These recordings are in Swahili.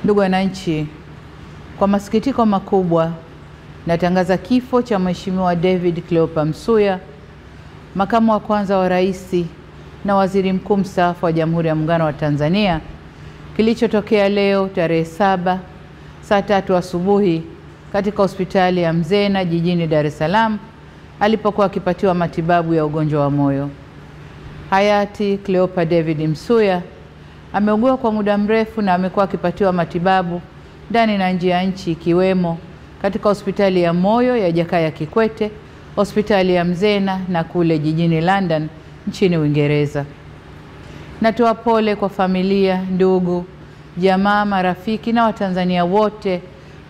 Ndugu wananchi, kwa masikitiko makubwa natangaza kifo cha Mheshimiwa David Cleopa Msuya, makamu wa kwanza wa rais na waziri mkuu mstaafu wa Jamhuri ya Muungano wa Tanzania, kilichotokea leo tarehe 7 saa 3 asubuhi katika hospitali ya Mzena jijini Dar es Salaam alipokuwa akipatiwa matibabu ya ugonjwa wa moyo. Hayati Cleopa David Msuya ameugua kwa muda mrefu na amekuwa akipatiwa matibabu ndani na nje ya nchi, ikiwemo katika hospitali ya moyo ya Jakaya Kikwete, hospitali ya Mzena na kule jijini London nchini Uingereza. Natoa pole kwa familia, ndugu, jamaa, marafiki na Watanzania wote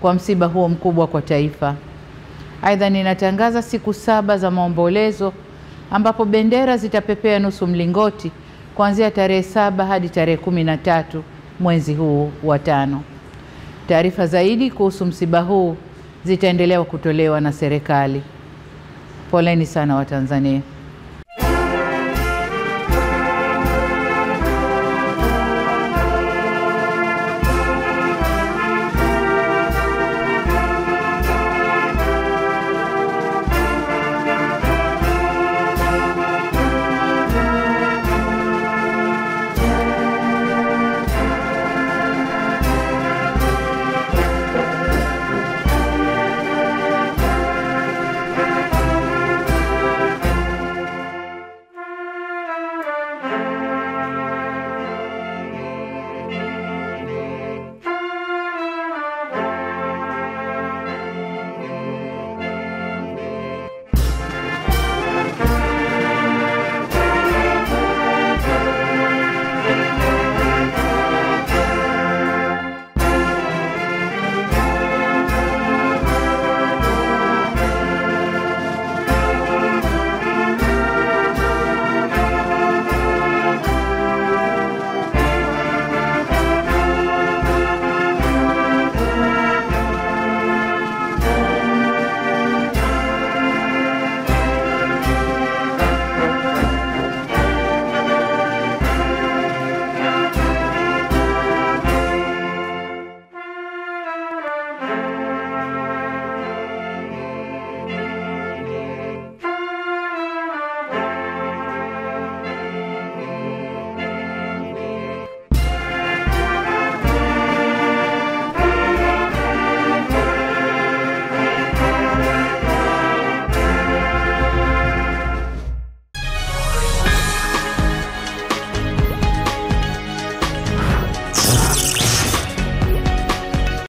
kwa msiba huo mkubwa kwa taifa. Aidha, ninatangaza siku 7 za maombolezo ambapo bendera zitapepea nusu mlingoti kuanzia tarehe 7 hadi tarehe 13 mwezi huu wa 5. Taarifa zaidi kuhusu msiba huu zitaendelea kutolewa na serikali. Poleni sana Watanzania.